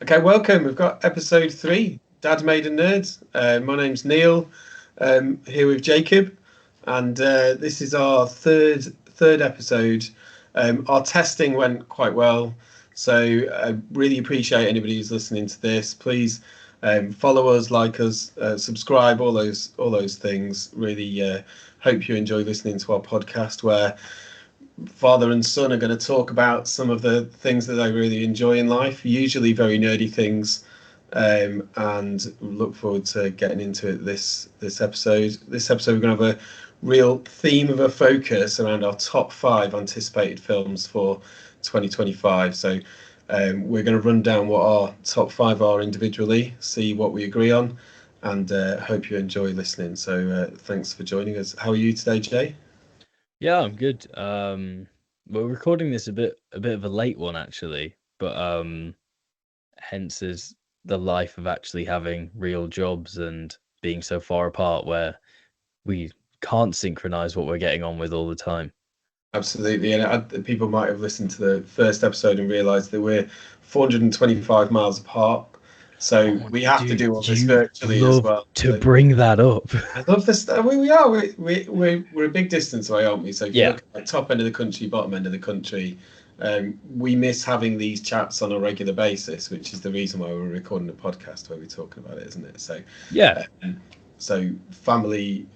Okay, welcome. We've got episode 3, Dad Made a Nerd. My name's Neil. Here with Jacob, and this is our third episode. Our testing went quite well, so I really appreciate anybody who's listening to this. Please follow us, like us, subscribe, all those things. Really hope you enjoy listening to our podcast where father and son are going to talk about some of the things that they really enjoy in life, usually very nerdy things. And look forward to getting into it this episode. This episode, we're going to have a real theme of a focus around our top 5 anticipated films for 2025. So we're going to run down what our top 5 are individually, see what we agree on, and hope you enjoy listening. So thanks for joining us. How are you today, Jay? Yeah, I'm good. We're recording this a bit of a late one actually, but hence is the life of actually having real jobs and being so far apart where we can't synchronize what we're getting on with all the time. Absolutely, and people might have listened to the first episode and realised that we're 425 miles apart, so Oh, we have to dude, do all this you virtually as love well. to So bring that up. I love this. We are. We're a big distance away, aren't we? So if you Yeah. look at top end of the country, bottom end of the country, we miss having these chats on a regular basis, which is the reason why we're recording a podcast where we're talking about it, isn't it? So, Yeah. so family,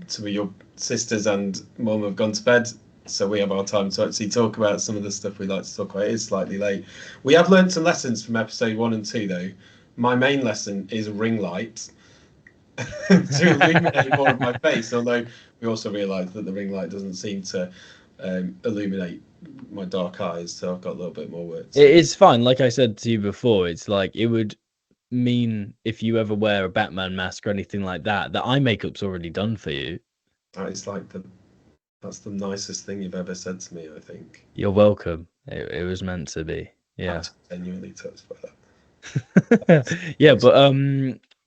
some of your sisters and mum have gone to bed, so we have our time to actually talk about some of the stuff we like to talk about. It is slightly late. We have learned some lessons from episode 1 and 2, though. My main lesson is ring light to illuminate more of my face, although we also realised that the ring light doesn't seem to illuminate my dark eyes, so I've got a little bit more work to do. It's fine. Like I said to you before, it's like it would mean if you ever wear a Batman mask or anything like that, the eye makeup's already done for you. That is like that's the nicest thing you've ever said to me, I think. You're welcome. It was meant to be. I'm Yeah. genuinely touched by that. Yeah, but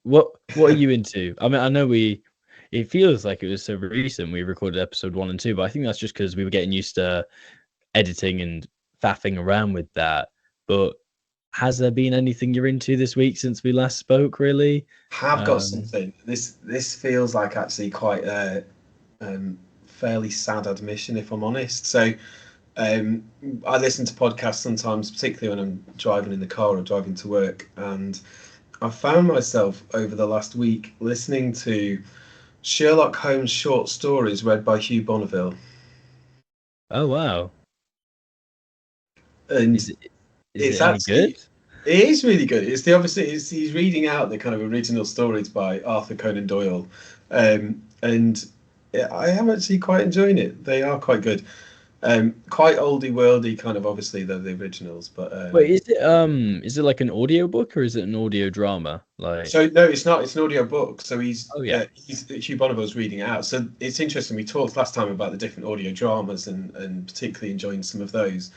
what are you into? I mean, I know it feels like it was so recent we recorded episode 1 and 2, but I think that's just because we were getting used to editing and faffing around with that. But has there been anything you're into this week since we last spoke, really? Have got Um, something. This feels like actually quite a fairly sad admission, if I'm honest. So um, I listen to podcasts sometimes, particularly when I'm driving in the car or driving to work, and I found myself over the last week listening to Sherlock Holmes short stories read by Hugh Bonneville, oh wow. and Is it it's any actually good? it is really good. He's reading out the kind of original stories by Arthur Conan Doyle, and I am actually quite enjoying it. They are quite good. Quite oldie worldy, kind of. Obviously, they're the originals, but Wait, is it like an audio book or is it an audio drama? Like, so no, it's not. It's an audio book. So oh yeah. he's Hugh Bonneville's reading it out. So it's interesting. We talked last time about the different audio dramas and particularly enjoying some of those.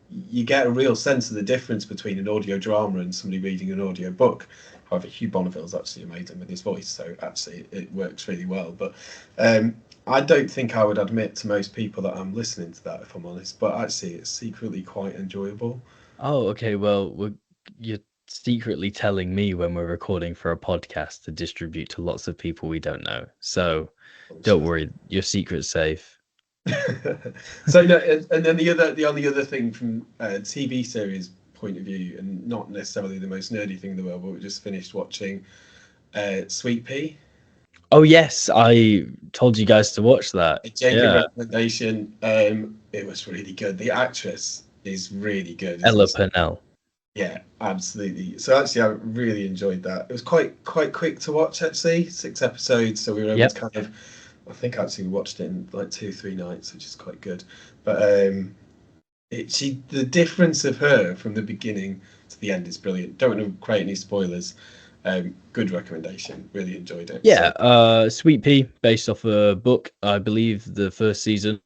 You get a real sense of the difference between an audio drama and somebody reading an audio book. However, Hugh Bonneville's actually amazing with his voice, so actually it works really well. But I don't think I would admit to most people that I'm listening to that, if I'm honest. But actually, it's secretly quite enjoyable. Oh, okay. Well, you're secretly telling me when we're recording for a podcast to distribute to lots of people we don't know. So don't worry, your secret's safe. So no, and then the only other thing from a TV series point of view, and not necessarily the most nerdy thing in the world, but we just finished watching Sweet Pea. Oh yes, I told you guys to watch that. A Jacob Yeah, recommendation. It was really good. The actress is really good, Ella isn't she? Purnell. Yeah, absolutely. So actually, I really enjoyed that. It was quite quick to watch, actually. 6 episodes, so we were able to Yep. kind of. I think actually we watched it in like 2 3 nights, which is quite good. But the difference of her from the beginning to the end is brilliant. Don't want to create any spoilers. Good recommendation. Really enjoyed it. Yeah, So Sweet Pea, based off a book. I believe the first season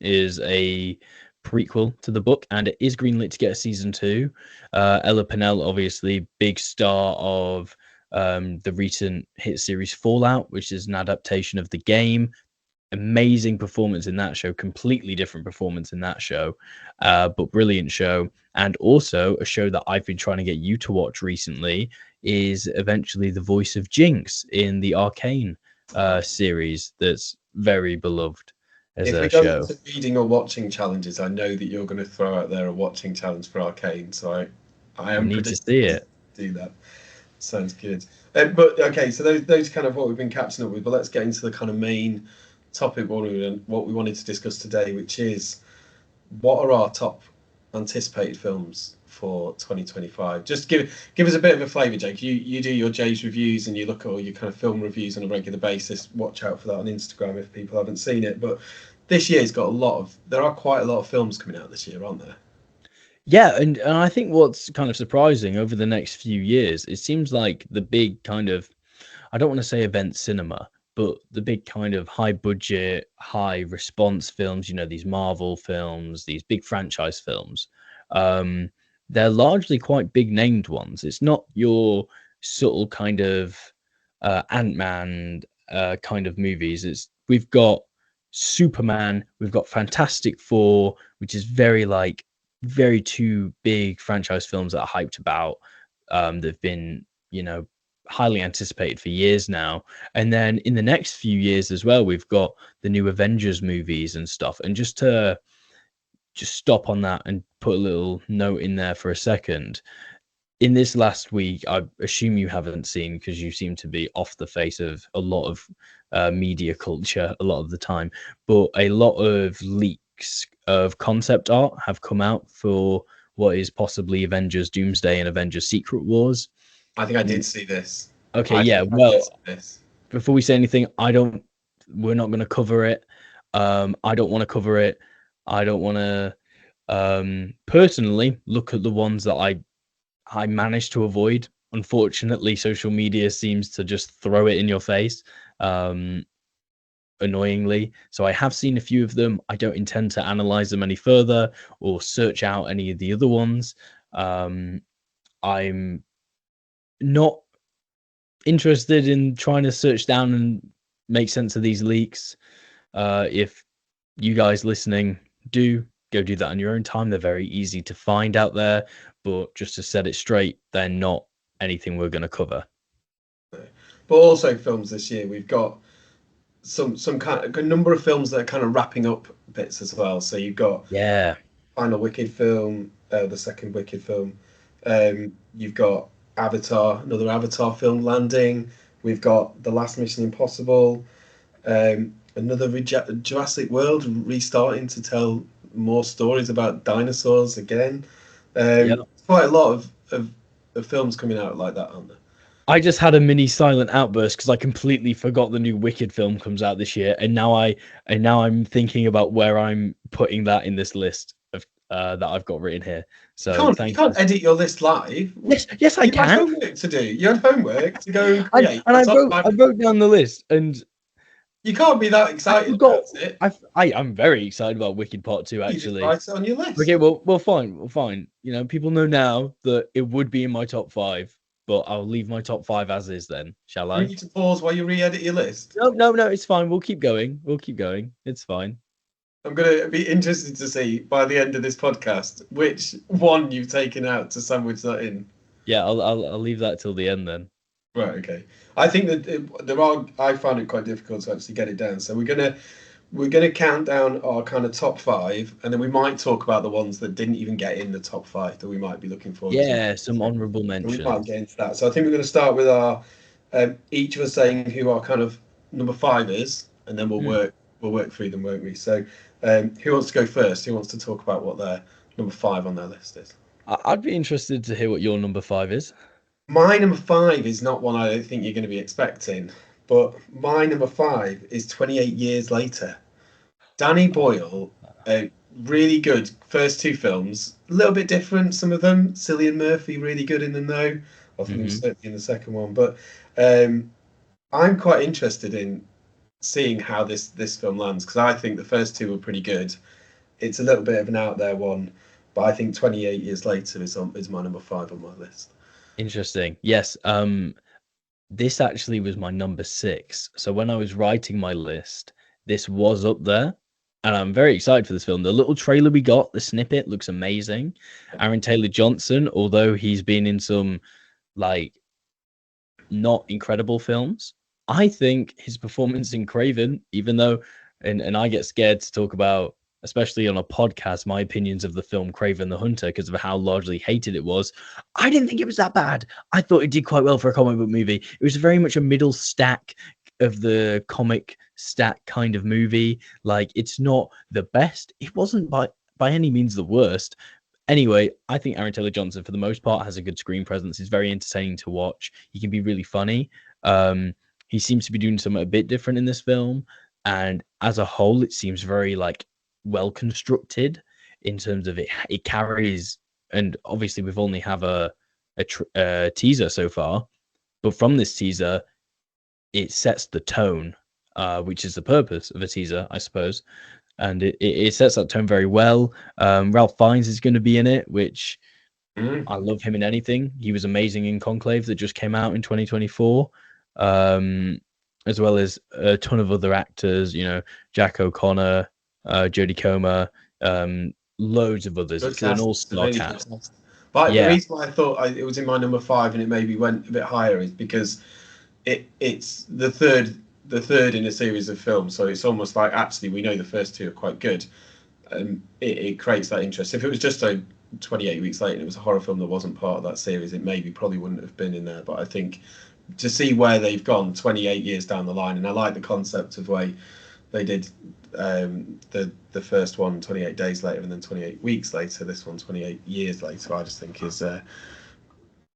is a prequel to the book, and it is greenlit to get a season 2. Ella Purnell, obviously, big star of the recent hit series Fallout, which is an adaptation of the game. amazing performance in that show, completely different performance in that show, but brilliant show. And also a show that I've been trying to get you to watch recently is eventually the voice of Jinx in the Arcane series that's very beloved as If we a go show. into reading or watching challenges, I know that you're going to throw out there a watching challenge for Arcane, so I I am need to predicting see you it. to do that. Sounds good. But okay, so those kind of what we've been catching up with. But let's get into the kind of main topic what we wanted to discuss today, which is what are our top anticipated films for 2025? Just give us a bit of a flavour, Jake. You do your Jay's reviews and you look at all your kind of film reviews on a regular basis. Watch out for that on Instagram if people haven't seen it. But this year's got there are quite a lot of films coming out this year, aren't there? Yeah, and I think what's kind of surprising over the next few years, it seems like the big kind of, I don't want to say event cinema, but the big kind of high budget, high response films, these Marvel films, these big franchise films, um, they're largely quite big named ones. It's not your subtle kind of Ant-Man kind of movies. We've got Superman, we've got Fantastic Four, which is very two big franchise films that are hyped about. They've been, highly anticipated for years now. And then in the next few years as well, we've got the new Avengers movies and stuff. And just stop on that and put a little note in there for a second. In this last week, I assume you haven't seen because you seem to be off the face of a lot of media culture a lot of the time, but a lot of leaks of concept art have come out for what is possibly Avengers Doomsday and Avengers Secret Wars. I think I did see this. Okay, I yeah. think I did Well, see this. before we say anything, we're not going to cover it. I don't want to cover it. I don't want to personally look at the ones that I managed to avoid. Unfortunately, social media seems to just throw it in your face, annoyingly. So I have seen a few of them. I don't intend to analyze them any further or search out any of the other ones. I'm not interested in trying to search down and make sense of these leaks. If you guys listening do, go do that on your own time. They're very easy to find out there, but just to set it straight, they're not anything we're going to cover. But also films this year, we've got some kind of a number of films that are kind of wrapping up bits as well. So you've got Yeah. final Wicked film, the second Wicked film. You've got Avatar, another Avatar film landing. We've got The Last Mission Impossible, another Jurassic World restarting to tell more stories about dinosaurs again. Yeah. Quite a lot of films coming out like that, aren't there? I just had a mini silent outburst because I completely forgot the new Wicked film comes out this year, and now I'm thinking about where I'm putting that in this list of that I've got written here. So You can't edit your list live. Yes, I You had can. homework to do. You had homework to go and create. I wrote down the list, and You can't be that excited about it. I'm very excited about Wicked Part 2, You just actually. write it on your list. Okay, well, fine. People know now that it would be in my top 5, but I'll leave my top 5 as is then, shall I? You need to pause while you re-edit your list. No, it's fine. We'll keep going. It's fine. I'm going to be interested to see by the end of this podcast which one you've taken out to sandwich that in. Yeah, I'll leave that till the end then. Right, okay. I think that I found it quite difficult to actually get it down. So we're gonna count down our kind of top 5, and then we might talk about the ones that didn't even get in the top 5 that we might be looking for. Yeah, some honourable mentions. We might get into that. So I think we're going to start with our each of us saying who our kind of number 5 is, and then we'll work through them, won't we? So who wants to go first? Who wants to talk about what their number 5 on their list is? I'd be interested to hear what your number 5 is. My number 5 is not one I don't think you're going to be expecting, but my number 5 is 28 Years Later. Danny Boyle, really good first 2 films, a little bit different, some of them. Cillian Murphy, really good in them though. I think certainly in the second one, but I'm quite interested in seeing how this film lands, because I think the first 2 were pretty good. It's a little bit of an out there one, but I think 28 Years Later is my number 5 on my list. Interesting. Yes. This actually was my number 6. So when I was writing my list, this was up there. And I'm very excited for this film. The little trailer we got, the snippet, looks amazing. Aaron Taylor Johnson, although he's been in some like not incredible films, I think his performance in Craven, even though, and I get scared to talk about, especially on a podcast, my opinions of the film Craven the Hunter because of how largely hated it was. I didn't think it was that bad. I thought it did quite well for a comic book movie. It was very much a middle stack of the comic stack kind of movie. Like, it's not the best. It wasn't by any means the worst. Anyway, I think Aaron Taylor Johnson, for the most part, has a good screen presence. He's very entertaining to watch. He can be really funny. He seems to be doing something a bit different in this film, and as a whole, it seems very like well constructed in terms of it. It carries, and obviously we've only have a teaser so far, but from this teaser, it sets the tone, which is the purpose of a teaser, I suppose. And it sets that tone very well. Ralph Fiennes is going to be in it, which I love him in anything. He was amazing in Conclave that just came out in 2024, as well as a ton of other actors, you know, Jack O'Connor, Jodie Comer, loads of others. It's an all-star cast. But the reason why I thought it was in my number 5 and it maybe went a bit higher is because it's the third in a series of films, so it's almost like actually we know the first 2 are quite good. It creates that interest. If it was just 28 weeks later and it was a horror film that wasn't part of that series, it maybe probably wouldn't have been in there. But I think to see where they've gone 28 years down the line, and I like the concept of way they did the first one 28 days later and then 28 weeks later, this one 28 years later, I just think is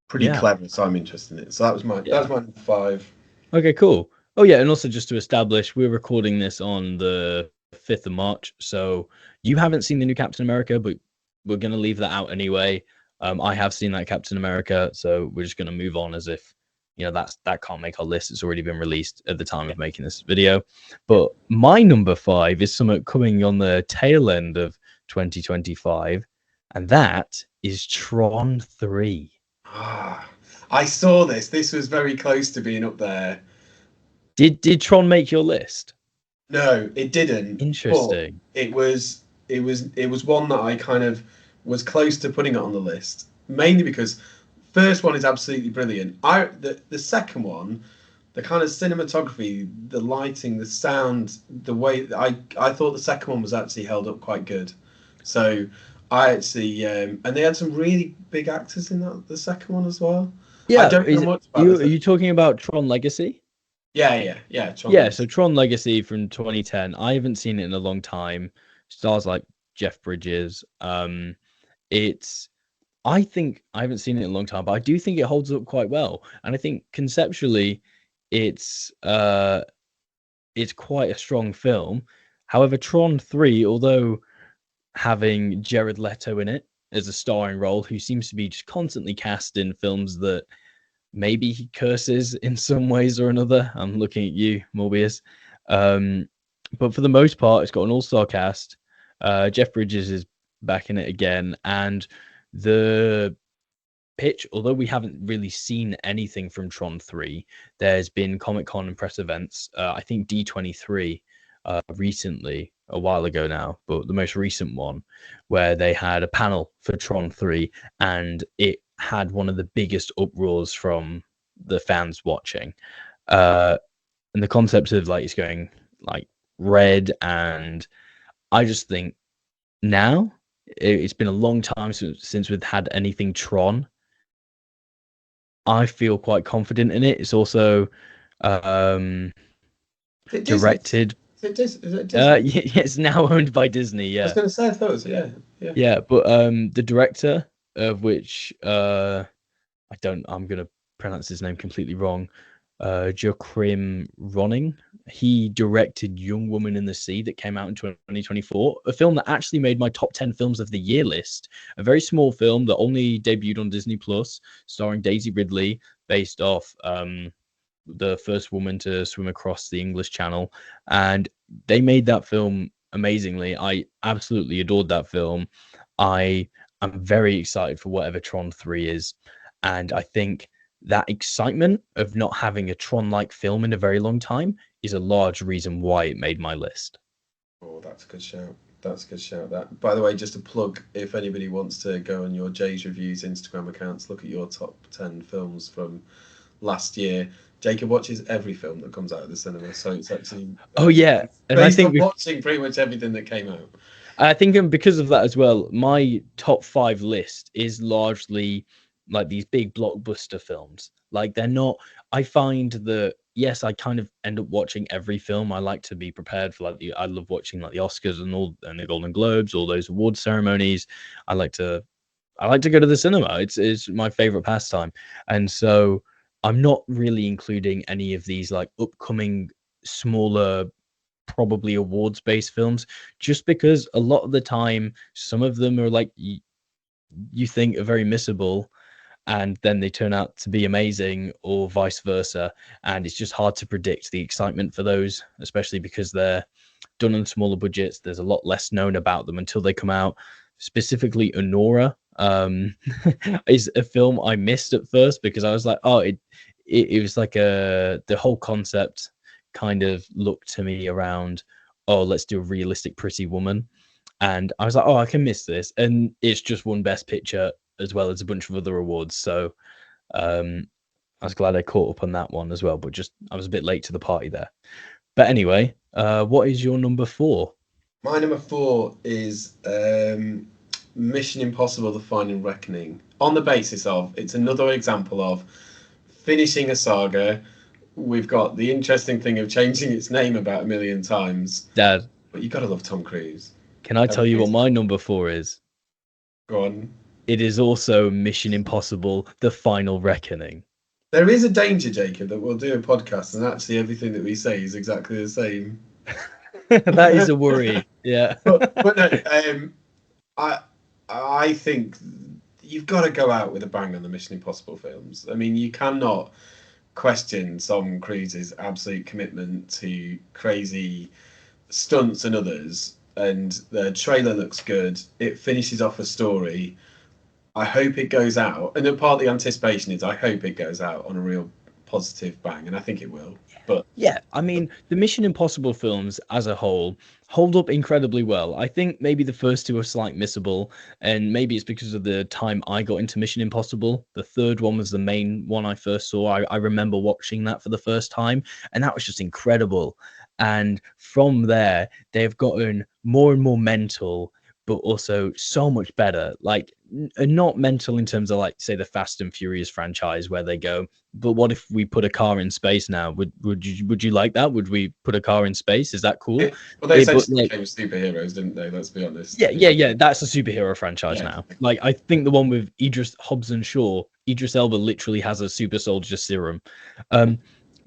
pretty clever, so I'm interested in it. So that was my number 5. Okay, cool. Oh yeah, and also just to establish, we're recording this on the 5th of March, so you haven't seen the new Captain America, but we're going to leave that out anyway. I have seen that Captain America, so we're just going to move on as if, you know, that can't make our list. It's already been released at the time of making this video. But my number 5 is something coming on the tail end of 2025, and that is Tron 3. I saw this. This was very close to being up there. Did Tron make your list? No, it didn't. Interesting. It was one that I kind of was close to putting it on the list, mainly because first one is absolutely brilliant. The second one, the kind of cinematography, the lighting, the sound, the way I thought the second one was actually held up quite good. So I actually and they had some really big actors in the second one as well. Yeah, I don't know much about are you talking about Tron Legacy? Yeah. Legacy. So Tron Legacy from 2010. I haven't seen it in a long time. Stars like Jeff Bridges. I think I haven't seen it in a long time, but I do think it holds up quite well. And I think conceptually, it's quite a strong film. However, Tron 3, although having Jared Leto in it as a starring role, who seems to be just constantly cast in films that maybe he curses in some ways or another. I'm looking at you, Morbius. But for the most part, it's got an all-star cast. Jeff Bridges is back in it again. And the pitch, although we haven't really seen anything from Tron 3, there's been Comic-Con and press events. I think D23 recently, a while ago now, but the most recent one, where they had a panel for Tron 3, and it had one of the biggest uproars from the fans watching. And the concept of like it's going like red, and I just think now it's been a long time since we've had anything Tron. I feel quite confident in it. It's also directed. Is it Disney? It's now owned by Disney. Yeah, I was going to say I thought it was yeah. But the director of which I'm going to pronounce his name completely wrong. Joachim Ronning. He directed Young Woman in the Sea that came out in 2024, a film that actually made my top 10 films of the year list. A very small film that only debuted on Disney Plus, starring Daisy Ridley, based off the first woman to swim across the English Channel. And they made that film amazingly. I absolutely adored that film. I am very excited for whatever Tron 3 is. And I think that excitement of not having a Tron-like film in a very long time is a large reason why it made my list. Oh, that's a good shout. That's a good shout. That, by the way, just a plug. If anybody wants to go on your Jay's Reviews Instagram accounts, look at your top 10 films from last year. Jacob watches every film that comes out of the cinema, so it's actually Oh yeah, and I based think on watching pretty much everything that came out. I think because of that as well, my top 5 list is largely like these big blockbuster films. Like they're not. I find that yes, I kind of end up watching every film. I like to be prepared for like I love watching like the Oscars and all and the Golden Globes, all those award ceremonies. I like to go to the cinema. It's my favorite pastime, and so I'm not really including any of these like upcoming smaller probably awards based films just because a lot of the time some of them are like you think are very missable and then they turn out to be amazing or vice versa, and it's just hard to predict the excitement for those, especially because they're done on smaller budgets. There's a lot less known about them until they come out. Specifically Honora is a film I missed at first because I was like, oh, it was like the whole concept kind of looked to me around, oh, let's do a realistic pretty woman. And I was like, oh, I can miss this. And it's just won Best Picture as well as a bunch of other awards. So I was glad I caught up on that one as well, but just I was a bit late to the party there. But anyway, what is your number 4? My number 4 is Mission Impossible: The Final Reckoning. On the basis of it's another example of finishing a saga. We've got the interesting thing of changing its name about a million times. Dad, But you gotta love Tom Cruise. can I tell you what my number 4 is? Go on. It is also Mission Impossible: The Final Reckoning. There is a danger, Jacob, that we'll do a podcast and actually everything that we say is exactly the same. That is a worry. Yeah. but no, I think you've got to go out with a bang on the Mission Impossible films. I mean, you cannot question Tom Cruise's absolute commitment to crazy stunts and others. And the trailer looks good. It finishes off a story. I hope it goes out. And part of the anticipation is I hope it goes out on a real positive bang, and I think it will. But yeah, I mean, the Mission Impossible films as a whole hold up incredibly well. I think maybe the first two are slightly missable, and maybe it's because of the time I got into Mission Impossible. The third one was the main one I first saw. I remember watching that for the first time, and that was just incredible. And from there, they've gotten more and more mental, but also so much better. Like, not mental in terms of, like, say, the Fast and Furious franchise, where they go, but what if we put a car in space now? Would you like that? Would we put a car in space? Is that cool? Well, they essentially became superheroes, didn't they? Let's be honest. Yeah. That's a superhero franchise now. Like, I think the one with Hobbs and Shaw, Idris Elba literally has a super soldier serum.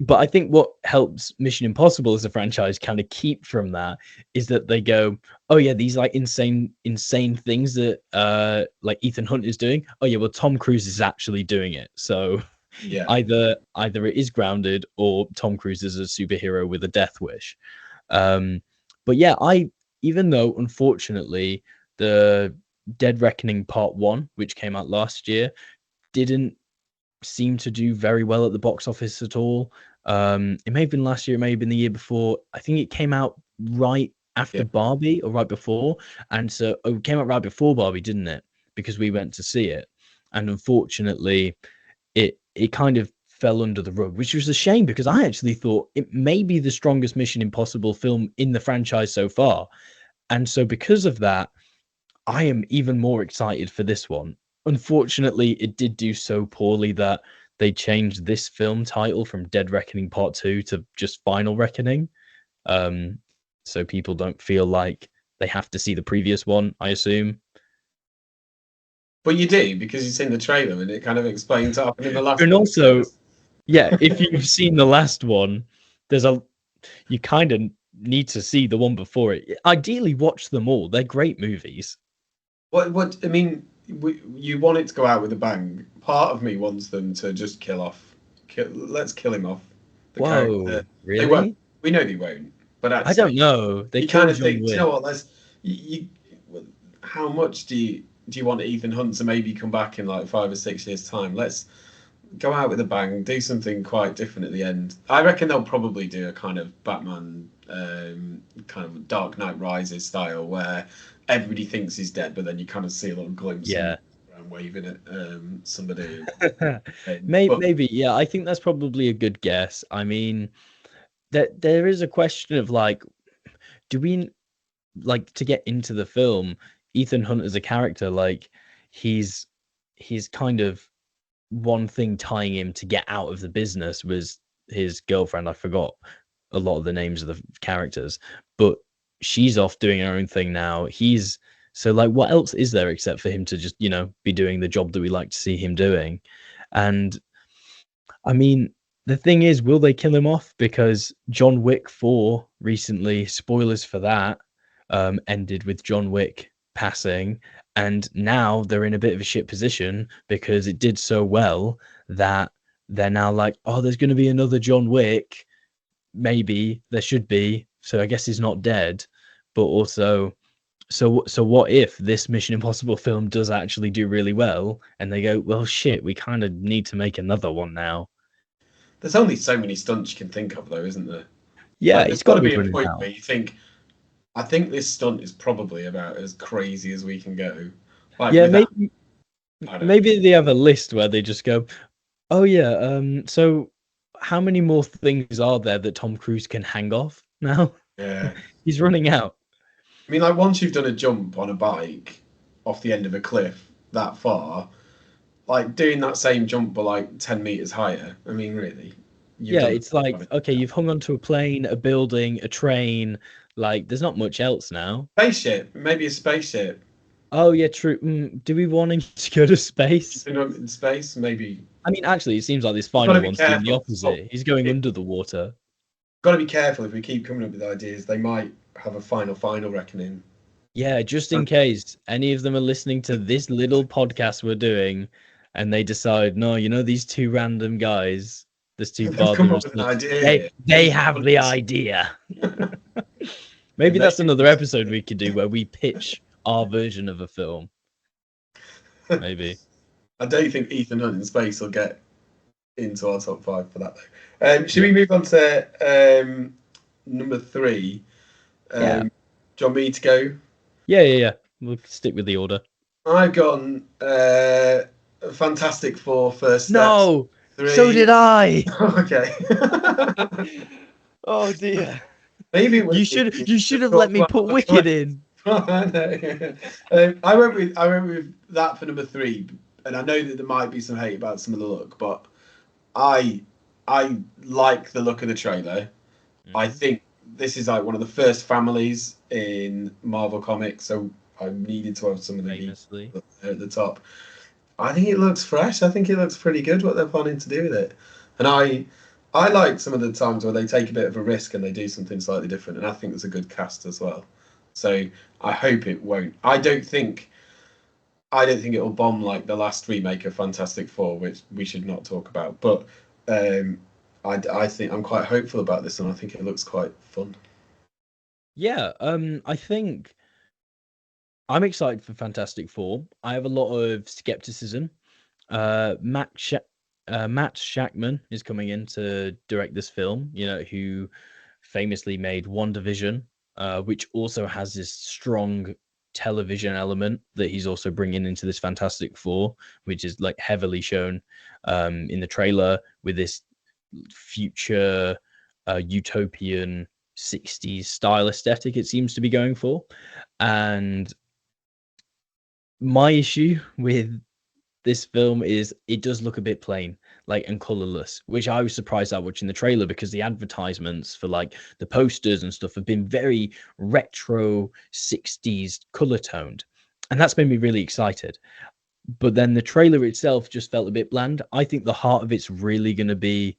But I think what helps Mission Impossible as a franchise kind of keep from that is that they go, oh yeah, these like insane things that like Ethan Hunt is doing. Oh yeah, well Tom Cruise is actually doing it. So yeah, either it is grounded or Tom Cruise is a superhero with a death wish. But yeah, even though unfortunately the Dead Reckoning Part 1, which came out last year, didn't seem to do very well at the box office at all. It may have been last year, it may have been the year before. I think it came out right after Barbie or right before. And so it came out right before Barbie, didn't it? Because we went to see it. And unfortunately, it kind of fell under the rug, which was a shame because I actually thought it may be the strongest Mission Impossible film in the franchise so far. And so because of that, I am even more excited for this one. Unfortunately, it did do so poorly that they changed this film title from Dead Reckoning Part 2 to just Final Reckoning. So people don't feel like they have to see the previous one, I assume. But you do, because you've seen the trailer and it kind of explains what happened in the last and one. Also, yeah, if you've seen the last one, you kind of need to see the one before it. Ideally, watch them all. They're great movies. What I mean, you want it to go out with a bang. Part of me wants them to just let's kill him off. The character. Really? They won't. We know they won't. But actually, I don't know. They kind of think, do you know what? How much do you want Ethan Hunt to maybe come back in like 5 or 6 years' time? Let's go out with a bang, do something quite different at the end. I reckon they'll probably do a kind of Batman, kind of Dark Knight Rises style, where everybody thinks he's dead, but then you kind of see a little glimpse of him Yeah. waving at somebody. But Maybe, yeah. I think that's probably a good guess. I mean, there is a question of like, do we like to get into the film? Ethan Hunt as a character, like he's kind of one thing tying him to get out of the business was his girlfriend. I forgot a lot of the names of the characters, but she's off doing her own thing now. He's so like, what else is there except for him to just, be doing the job that we like to see him doing? And I mean, the thing is, will they kill him off? Because John Wick 4 recently, spoilers for that, ended with John Wick passing. And now they're in a bit of a shit position because it did so well that they're now like, oh, there's going to be another John Wick. Maybe there should be. So I guess he's not dead. But also, so what if this Mission Impossible film does actually do really well and they go, well, shit, we kind of need to make another one now. there's only so many stunts you can think of, though, isn't there? Yeah, Like, there's it's got got to to be be a brilliant point out. where you think, I think this stunt is probably about as crazy as we can go. Like, Yeah, without, maybe I don't know. maybe they have a list where they just go, oh yeah, so how many more things are there that Tom Cruise can hang off now? Yeah. He's running out. I mean, like, once you've done a jump on a bike off the end of a cliff that far, like doing that same jump but like 10 meters higher. I mean, really, you've Yeah, done it's like, it. okay, you've hung onto a plane, a building, a train, like there's not much else now. Spaceship, maybe a spaceship. Oh yeah, true. Do we want him to go to space? Been in space, maybe. I mean, actually, it seems like this We've got final to be one's doing the careful. opposite. He's going under the water. Got to be careful if we keep coming up with ideas. They might have a final reckoning. Yeah, just in case any of them are listening to this little podcast we're doing and they decide, no, these two random guys, there's two They've come up fathers, with an idea they here. they have the idea. Maybe that's another episode we could do where we pitch our version of a film. Maybe. I don't think Ethan Hunt in space will get into our top 5 for that though. Should we move on to number 3? Yeah. Do you want me to go? Yeah. We'll stick with the order. I've gone Fantastic Four first steps. No, 3. so did I. Okay. Oh dear. Maybe You should have let me put Wicked in. I went with that for number 3, and I know that there might be some hate about some of the look, but I like the look of the trailer. I think this is like one of the first families in Marvel Comics, so I needed to have some of the Famously. at the top. I think it looks fresh. I think it looks pretty good what they're planning to do with it, and I like some of the times where they take a bit of a risk and they do something slightly different, and I think there's a good cast as well. So I hope it won't. I don't think it'll bomb like the last remake of Fantastic Four, which we should not talk about. But I think I'm quite hopeful about this, and I think it looks quite fun. Yeah, I think I'm excited for Fantastic Four. I have a lot of skepticism. Matt Shackman is coming in to direct this film, who famously made WandaVision, which also has this strong television element that he's also bringing into this Fantastic Four, which is like heavily shown in the trailer with this future utopian 60s style aesthetic it seems to be going for. And my issue with this film is it does look a bit plain, like, and colorless, which I was surprised at watching the trailer, because the advertisements for like the posters and stuff have been very retro 60s color toned, and that's made me really excited. But then the trailer itself just felt a bit bland. I think the heart of it's really going to be,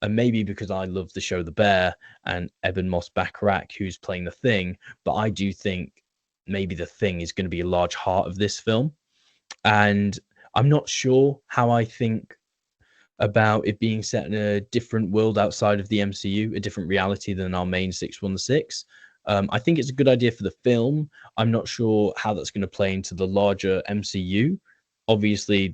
and maybe because I love the show The Bear and Eben Moss Backrack, who's playing the Thing, but I do think maybe the Thing is going to be a large heart of this film. And I'm not sure how I think about it being set in a different world outside of the MCU, a different reality than our main 616. I think it's a good idea for the film. I'm not sure how that's going to play into the larger MCU obviously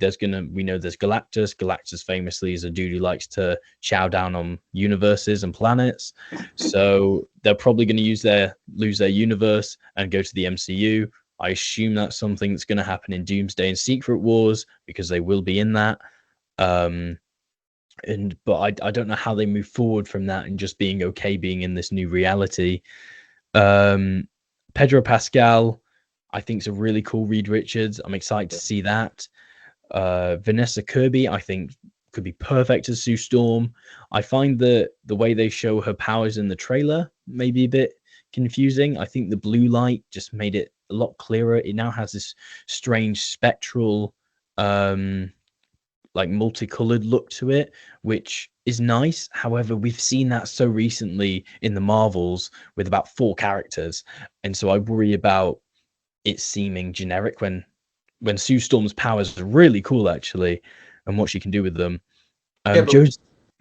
we know there's Galactus. Galactus famously is a dude who likes to chow down on universes and planets. So they're probably going to lose their universe and go to the MCU. I assume that's something that's going to happen in Doomsday and Secret Wars, because they will be in that. But I don't know how they move forward from that and just being okay being in this new reality. Pedro Pascal, I think, is a really cool Reed Richards. I'm excited to see that. Vanessa Kirby, I think, could be perfect as Sue Storm. I find that the way they show her powers in the trailer may be a bit confusing. I think the blue light just made it a lot clearer. It now has this strange spectral, like multicolored look to it, which is nice. However, we've seen that so recently in the Marvels with about 4 characters, and so I worry about it seeming generic when Sue Storm's powers are really cool, actually, and what she can do with them. But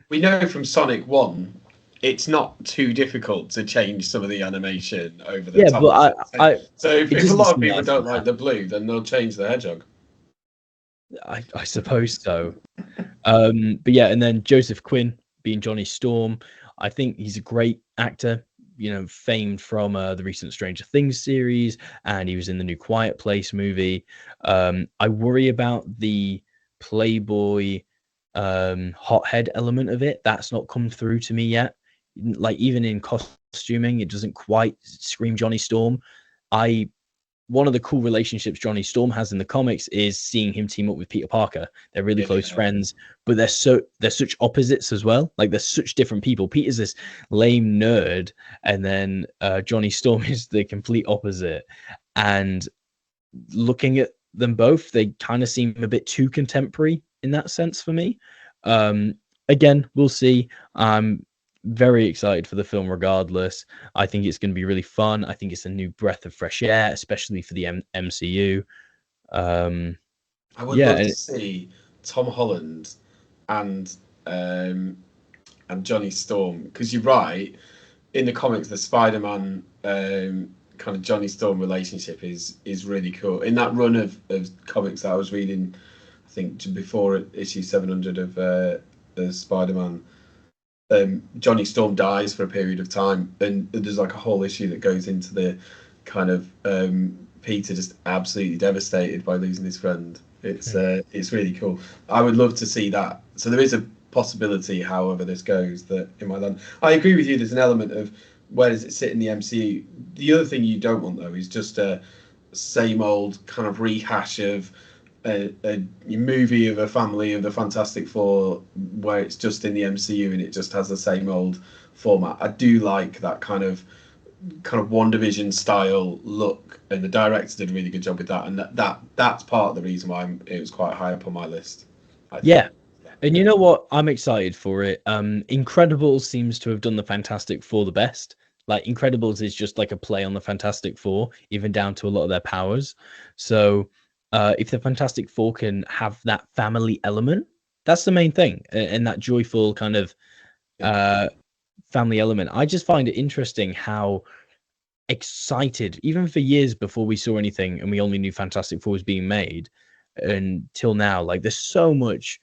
we know from Sonic 1, it's not too difficult to change some of the animation over the top. But so if a lot of people don't like the blue, then they'll change the hedgehog. I suppose so. But yeah, and then Joseph Quinn being Johnny Storm, I think he's a great actor, famed from the recent Stranger Things series, and he was in the new Quiet Place movie. I worry about the Playboy hothead element of it. That's not come through to me yet. Like, even in costuming, it doesn't quite scream Johnny Storm. One of the cool relationships Johnny Storm has in the comics is seeing him team up with Peter Parker. They're really close friends, but they're such opposites as well. Like, they're such different people. Peter's this lame nerd, and then Johnny Storm is the complete opposite. And looking at them both, they kind of seem a bit too contemporary in that sense for me. Again, we'll see. Very excited for the film regardless. I think it's going to be really fun. I think it's a new breath of fresh air, especially for the MCU. I would love to see Tom Holland and Johnny Storm, because you're right, in the comics the Spider-Man kind of Johnny Storm relationship is really cool. In that run of comics that I was reading, I think before issue 700 of the Spider-Man, Johnny Storm dies for a period of time, and there's like a whole issue that goes into the kind of Peter just absolutely devastated by losing his friend. It's really cool. I would love to see that. So there is a possibility, however this goes, that in my land, I agree with you. There's an element of where does it sit in the MCU. The other thing you don't want though is just a same old kind of rehash of a movie of a family of the Fantastic Four where it's just in the MCU and it just has the same old format. I do like that kind of WandaVision style look, and the director did a really good job with that, and that's part of the reason why it was quite high up on my list. Yeah. And you know what? I'm excited for it. Incredibles seems to have done the Fantastic Four the best. Like, Incredibles is just like a play on the Fantastic Four, even down to a lot of their powers. So if the Fantastic Four can have that family element, that's the main thing, and that joyful kind of family element. I just find it interesting how excited, even for years before we saw anything and we only knew Fantastic Four was being made, until now, like, there's so much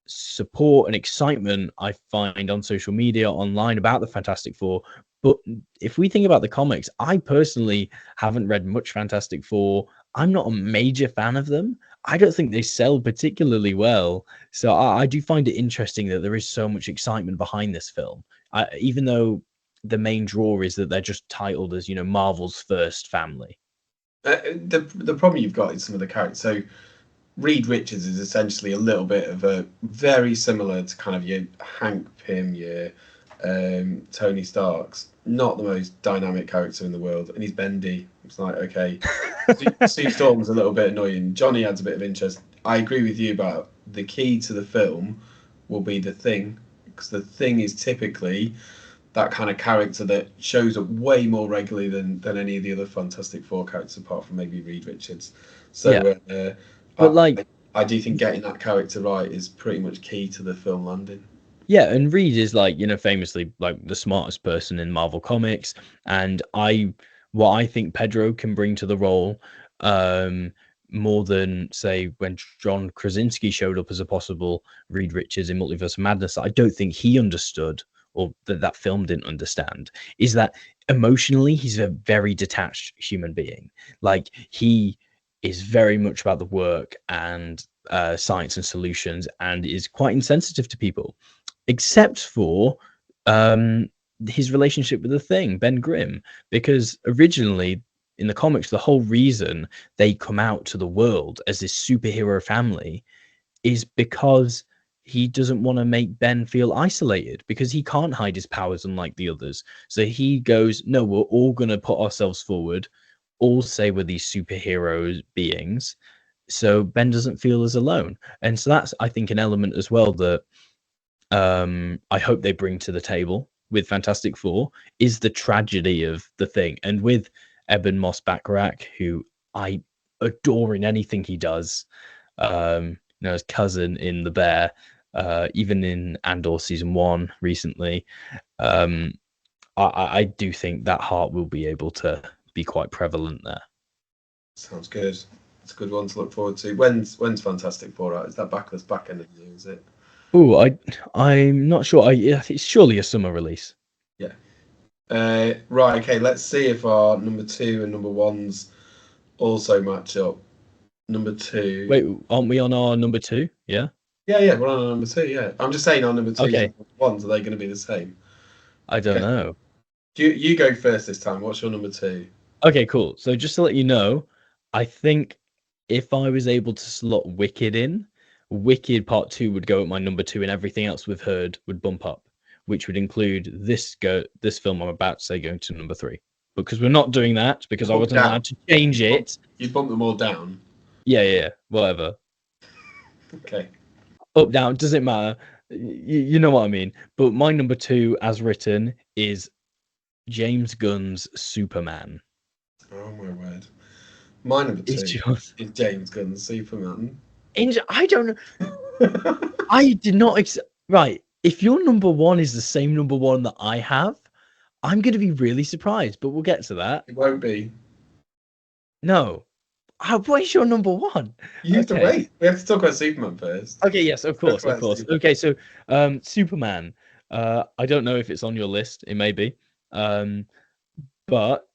support and excitement I find on social media, online, about the Fantastic Four. But if we think about the comics, I personally haven't read much Fantastic Four. I'm not a major fan of them. I don't think they sell particularly well. So I do find it interesting that there is so much excitement behind this film, even though the main draw is that they're just titled as, Marvel's first family. The problem you've got is some of the characters. So Reed Richards is essentially a little bit of a very similar to kind of your Hank Pym, your Tony Stark's. Not the most dynamic character in the world, and he's bendy. It's like, okay, Sue Storm's a little bit annoying. Johnny adds a bit of interest. I agree with you about the key to the film will be the Thing, because the Thing is typically that kind of character that shows up way more regularly than any of the other Fantastic Four characters, apart from maybe Reed Richards. So, yeah. But I do think getting that character right is pretty much key to the film landing. Yeah, and Reed is famously the smartest person in Marvel Comics, and what I think Pedro can bring to the role, more than, say, when John Krasinski showed up as a possible Reed Richards in Multiverse of Madness, that I don't think he understood, or that film didn't understand, is that emotionally he's a very detached human being. Like, he is very much about the work and science and solutions, and is quite insensitive to people, except for his relationship with the Thing, Ben Grimm, because originally in the comics, the whole reason they come out to the world as this superhero family is because he doesn't want to make Ben feel isolated, because he can't hide his powers unlike the others. So he goes, no, we're all going to put ourselves forward, all say we're these superhero beings, so Ben doesn't feel as alone. And so that's, I think, an element as well that I hope they bring to the table with Fantastic Four, is the tragedy of the Thing. And with Eben Moss Backrack, who I adore in anything he does, his cousin in The Bear, even in Andor season 1 recently, I do think that heart will be able to be quite prevalent there. Sounds good. It's a good one to look forward to. When's Fantastic Four out? Is that back end of the year, is it? Oh, I'm not sure. It's surely a summer release. Yeah. Right. Okay. Let's see if our number 2 and number 1s also match up. Number 2. Wait, aren't we on our number 2? Yeah. Yeah. We're on our number 2. Yeah. I'm just saying our number 2s Okay. and number 1s, are they going to be the same? I don't know. You go first this time. What's your number 2? Okay, cool. So just to let you know, I think if I was able to slot Wicked in, Wicked Part 2 would go at my number 2, and everything else we've heard would bump up, which would include this film I'm about to say going to number 3. Because we're not doing that, because I wasn't allowed to change it. You bump them all down? Yeah, whatever. Okay. Up, down, doesn't matter. You know what I mean. But my number 2, as written, is James Gunn's Superman. Oh my word. My number 2 is James Gunn's Superman. I don't know. I did not right. If your number 1 is the same number 1 that I have, I'm going to be really surprised, but we'll get to that. It won't be. No. What is your number 1? You have to wait. We have to talk about Superman first. Okay, yes, of course. Okay, so Superman. I don't know if it's on your list. It may be. But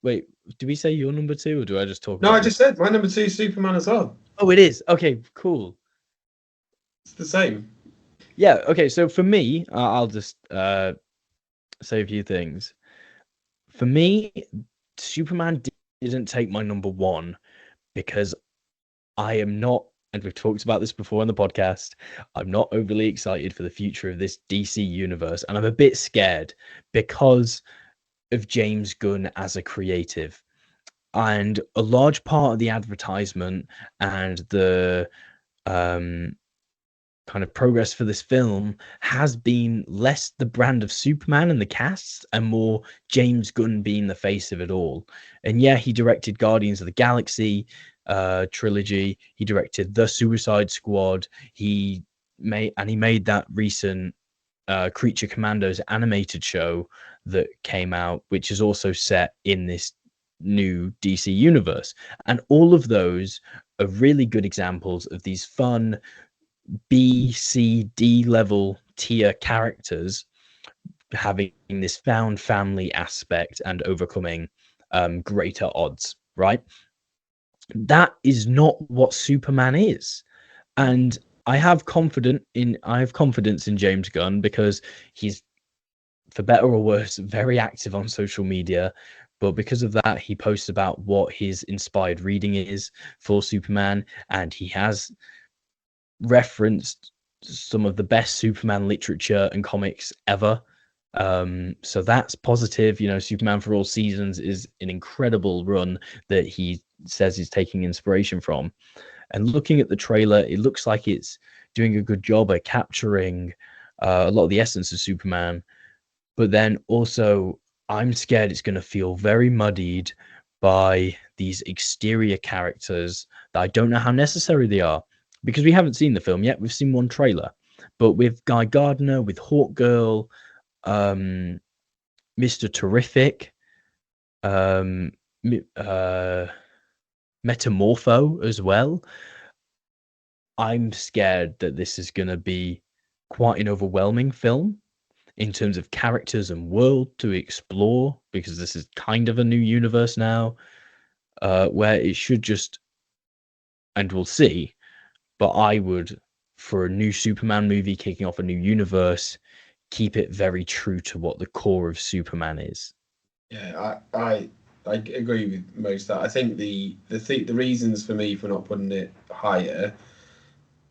wait, do we say your number 2, or do I just talk about I just said my number 2 is Superman as well. Oh, it is. Okay, cool. It's the same. Yeah, okay, so for me, I'll just say a few things. For me, Superman didn't take my number 1 because I am not, and we've talked about this before on the podcast, I'm not overly excited for the future of this DC universe, and I'm a bit scared because of James Gunn as a creative. And a large part of the advertisement and the kind of progress for this film has been less the brand of Superman and the cast, and more James Gunn being the face of it all. And yeah, he directed Guardians of the Galaxy trilogy. He directed The Suicide Squad. He made that recent Creature Commandos animated show that came out, which is also set in this new DC universe. And all of those are really good examples of these fun B, C, D level tier characters having this found family aspect and overcoming greater odds, right? That is not what Superman is. And I have confidence in James Gunn because he's, for better or worse, very active on social media. But because of that, he posts about what his inspired reading is for Superman, and he has referenced some of the best Superman literature and comics ever. So that's positive. Superman for All Seasons is an incredible run that he says he's taking inspiration from. And looking at the trailer, it looks like it's doing a good job at capturing a lot of the essence of Superman. But then also, I'm scared it's going to feel very muddied by these exterior characters that I don't know how necessary they are, because we haven't seen the film yet. We've seen one trailer. But with Guy Gardner, with Hawkgirl, Mr. Terrific, Metamorpho as well. I'm scared that this is going to be quite an overwhelming film in terms of characters and world to explore, because this is kind of a new universe now, where it should just, and we'll see, but I would, for a new Superman movie kicking off a new universe, keep it very true to what the core of Superman is. Yeah, I agree with most of that. I think the reasons for me for not putting it higher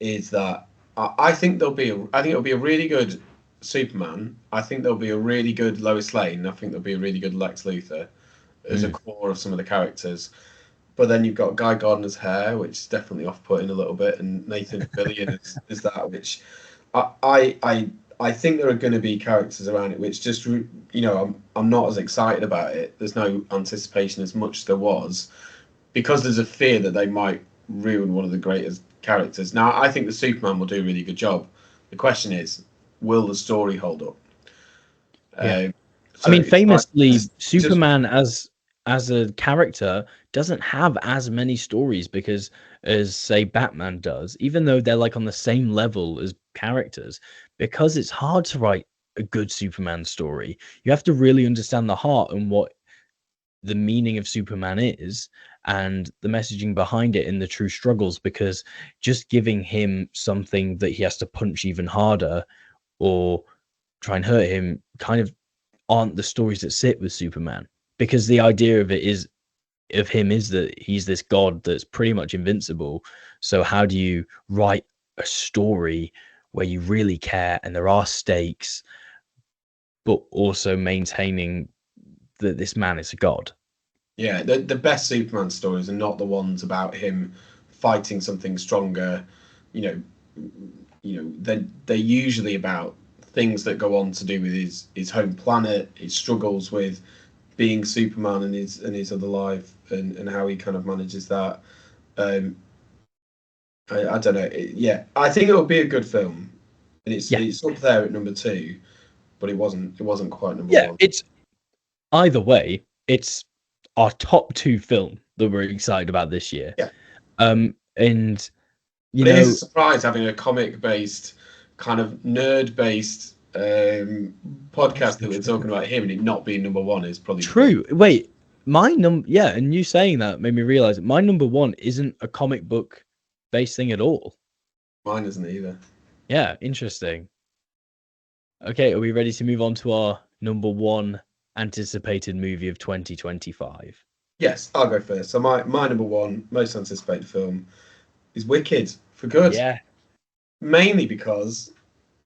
is that I think I think it'll be a really good Superman. I think there'll be a really good Lois Lane. I think there'll be a really good Lex Luthor as a Mm. core of some of the characters. But then you've got Guy Gardner's hair, which is definitely off-putting a little bit, and Nathan Fillion is that, which I I I I think there are going to be characters around it, which just I'm not as excited about it. There's no anticipation as much as there was because there's a fear that they might ruin one of the greatest characters. Now I think the Superman will do a really good job. The question is, will the story hold up? Yeah. Um, I so mean, it's like famously, just Superman as a character doesn't have as many stories because as say Batman does, even though they're like on the same level as characters, because it's hard to write a good Superman story. You have to really understand the heart and what the meaning of Superman is and the messaging behind it and the true struggles, because just giving him something that he has to punch even harder or try and hurt him kind of aren't the stories that sit with Superman, because the idea of it is of him is that he's this god that's pretty much invincible. So how do you write a story where you really care and there are stakes, but also maintaining that this man is a god? Yeah, the best Superman stories are not the ones about him fighting something stronger. You know, they're usually about things that go on to do with his home planet, his struggles with being Superman and his other life, and how he kind of manages that. Um, I don't know. Yeah, I think it'll be a good film, and Yeah. it's up there at number two, but it wasn't quite number Yeah, one. it's either way, it's our top two film that we're excited about this year. Yeah, And you but it is a know, surprise having a comic based, kind of nerd based podcast also that we're true. talking about him and it not being number one is probably the big. True. Wait, my yeah, and you saying that made me realize that my number one isn't a comic book based thing at all. Mine isn't either. Yeah, interesting. Okay, are we ready to move on to our number one anticipated movie of 2025? Yes, I'll go first. So my number one most anticipated film is Wicked for good, Yeah. mainly because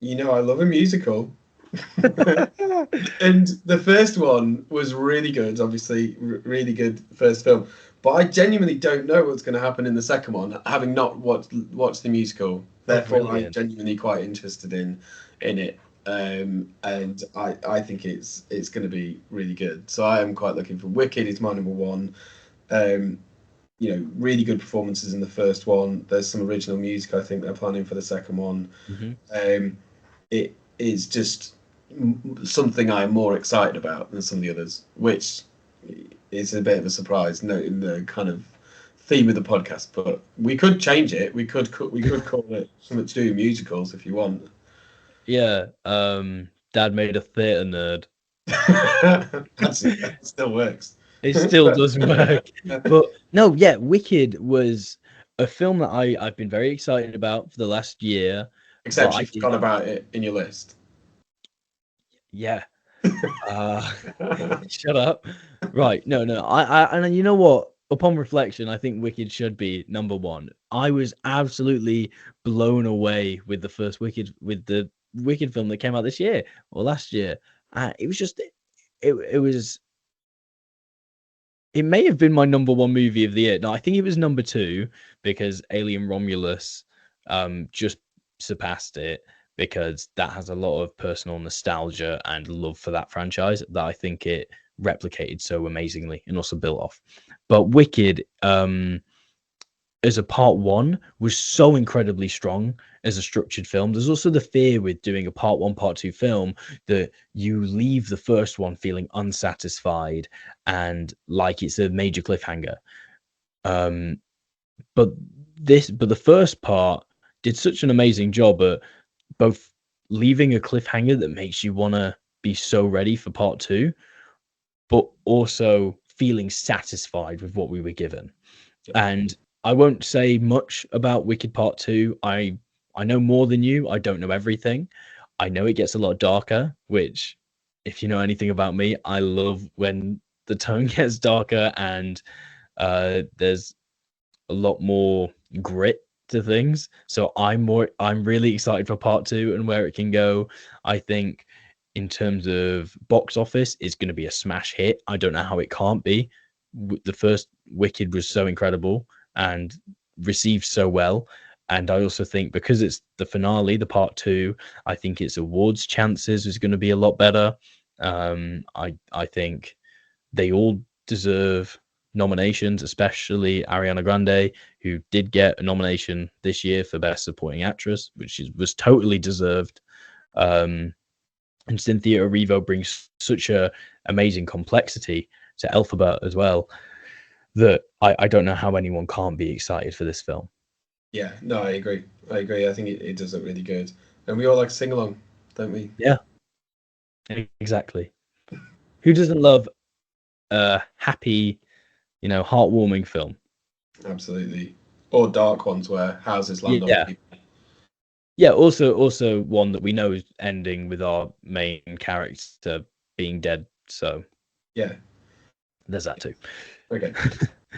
I love a musical. And the first one was really good, obviously, really good first film. But I genuinely don't know what's going to happen in the second one, having not watched the musical. Oh, Therefore, I'm brilliant. genuinely quite interested in it, and I think it's going to be really good. So I am quite looking for Wicked. Is my number one. Um, really good performances in the first one. There's some original music I think they're planning for the second one. Hmm. It is just something I'm more excited about than some of the others, which is a bit of a surprise, noting the kind of theme of the podcast. But we could change it. We could call it something to do with musicals if you want. Yeah. Dad made a theater nerd. That still works. It still does work. But no, yeah, Wicked was a film that I've been very excited about for the last year. But Except I you did, forgot about it in your list. yeah. Uh shut up. Right. No, no. And you know what? Upon reflection, I think Wicked should be number one. I was absolutely blown away with the first Wicked, with the Wicked film that came out this year or last year. It was just it was it may have been my number one movie of the year. No, I think it was number two because Alien Romulus just surpassed it, because that has a lot of personal nostalgia and love for that franchise that I think it replicated so amazingly and also built off. But Wicked, as a part one, was so incredibly strong as a structured film. There's also the fear with doing a part one, part two film that you leave the first one feeling unsatisfied and like it's a major cliffhanger. Um, but the first part did such an amazing job at both leaving a cliffhanger that makes you want to be so ready for part two, but also feeling satisfied with what we were given. Yeah. And I won't say much about Wicked Part 2. I know more than you. I don't know everything. I know it gets a lot darker, which, if you know anything about me, I love when the tone gets darker and there's a lot more grit to things. So I'm really excited for part two and where it can go. I think in terms of box office, it's going to be a smash hit. I don't know how it can't be. The first Wicked was so incredible and received so well. And I also think because it's the finale, the part two, I think its awards chances is going to be a lot better. I think they all deserve nominations, especially Ariana Grande, who did get a nomination this year for Best Supporting Actress, was totally deserved. And Cynthia Erivo brings such a amazing complexity to Alphabet as well that I don't know how anyone can't be excited for this film. Yeah, no, I agree. I think it does look really good. And we all like to sing along, don't we? Yeah, exactly. Who doesn't love a happy, heartwarming film? Absolutely. Or dark ones where houses land on Yeah. people. Yeah, also one that we know is ending with our main character being dead. So Yeah. there's that too. Okay.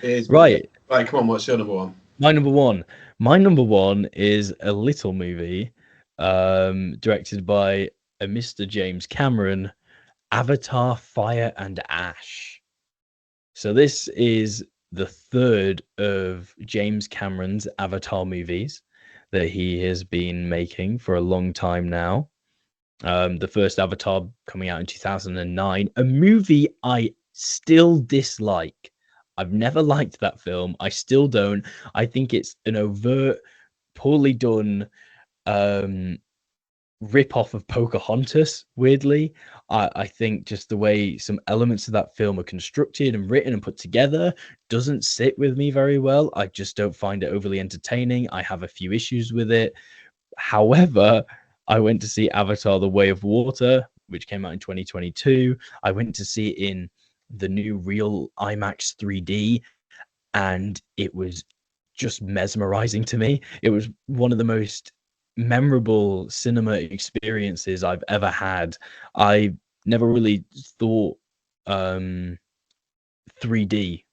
It is what it is. Right. Right, come on, what's your number one? My number one. My number one is a little movie directed by a Mr. James Cameron, Avatar Fire and Ash. So this is the third of James Cameron's Avatar movies that he has been making for a long time now. The first Avatar coming out in 2009, a movie I still dislike. I've never liked that film. I still don't. I think it's an overt, poorly done rip off of Pocahontas, weirdly. I think just the way some elements of that film are constructed and written and put together doesn't sit with me very well. I just don't find it overly entertaining. I have a few issues with it. However, I went to see Avatar: The Way of Water, which came out in 2022. I went to see it in the new Real IMAX 3D, and it was just mesmerizing to me. It was one of the most memorable cinema experiences I've ever had. I never really thought 3D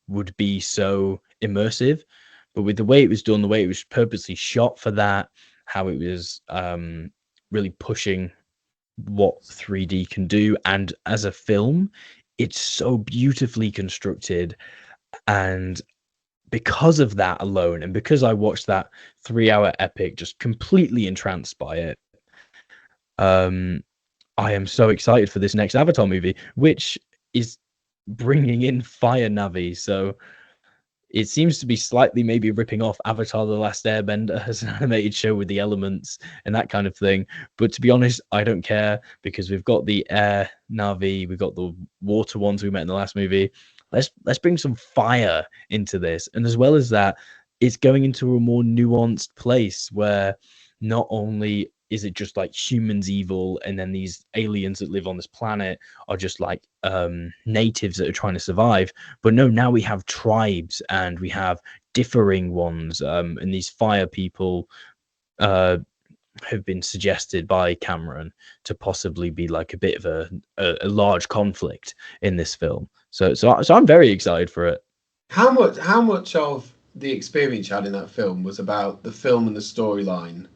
would be so immersive, but with the way it was done, the way it was purposely shot for that, how it was really pushing what 3D can do, and as a film, it's so beautifully constructed. And because of that alone, and because I watched that 3 hour epic just completely entranced by it, um, I am so excited for this next Avatar movie, which is bringing in Fire Navi. So it seems to be slightly maybe ripping off Avatar: The Last Airbender as an animated show with the elements and that kind of thing. But to be honest, I don't care because we've got the air Navi, we've got the water ones we met in the last movie. Let's bring some fire into this, and as well as that, it's going into a more nuanced place where not only is it just like humans evil and then these aliens that live on this planet are just like natives that are trying to survive, but no, now we have tribes and we have differing ones, and these fire people uh, have been suggested by Cameron to possibly be like a bit of a large conflict in this film. So I'm very excited for it. How much of the experience you had in that film was about the film and the storyline,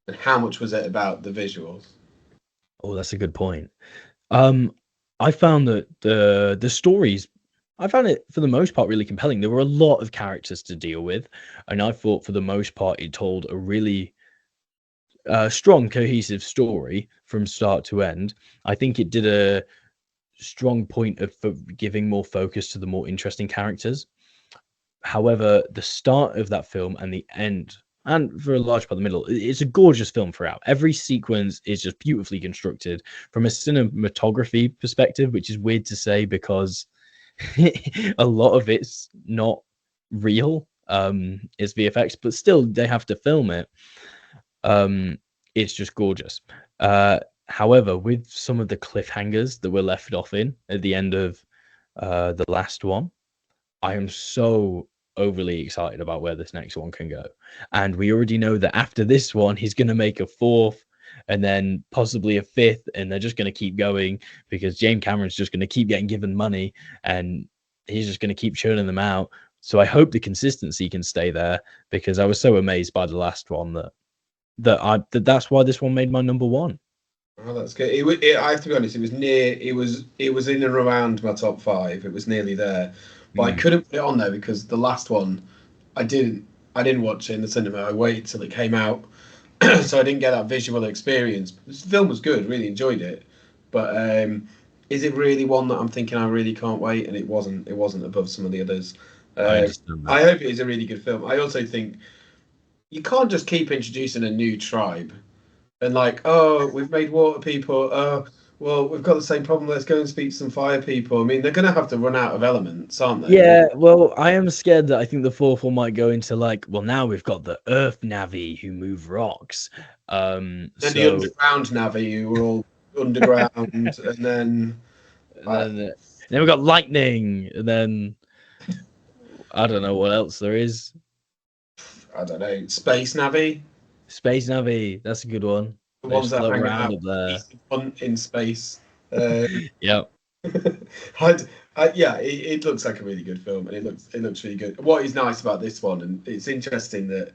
and how much was it about the visuals? Oh, that's a good point. Um, I found that the stories, I found it for the most part really compelling. There were a lot of characters to deal with, and I thought for the most part it told a really strong, cohesive story from start to end. I think it did a strong point of giving more focus to the more interesting characters. However, the start of that film and the end, and for a large part of the middle, it's a gorgeous film throughout. Every sequence is just beautifully constructed from a cinematography perspective, which is weird to say because a lot of it's not real. It's VFX, but still they have to film it. It's just gorgeous. However, with some of the cliffhangers that were left off in at the end of the last one, I am so overly excited about where this next one can go. And we already know that after this one, he's going to make a fourth and then possibly a fifth, and they're just going to keep going because James Cameron's just going to keep getting given money and he's just going to keep churning them out. So I hope the consistency can stay there, because I was so amazed by the last one that's why this one made my number one. Oh, that's good. I have to be honest. It was near. It was in and around my top 5. It was nearly there, but I couldn't put it on there because the last one, I didn't watch it in the cinema. I waited till it came out, so I didn't get that visual experience. The film was good. Really enjoyed it, but is it really one that I'm thinking I really can't wait? And it wasn't. It wasn't above some of the others. I understand that. I hope it is a really good film. I also think you can't just keep introducing a new tribe. And like, oh, we've made water people. Oh, well, we've got the same problem. Let's go and speak to some fire people. I mean, they're going to have to run out of elements, aren't they? Yeah, well, I am scared that I think the fourth one might go into like, well, now we've got the Earth Navi who move rocks. Then the underground Navi who were all underground, and then we've got lightning, and then I don't know what else there is. I don't know, Space Navi. Space Navi, that's a good one. The ones that hang around out up there in space. Yeah. Yeah, it looks like a really good film, and it looks really good. What is nice about this one, and it's interesting that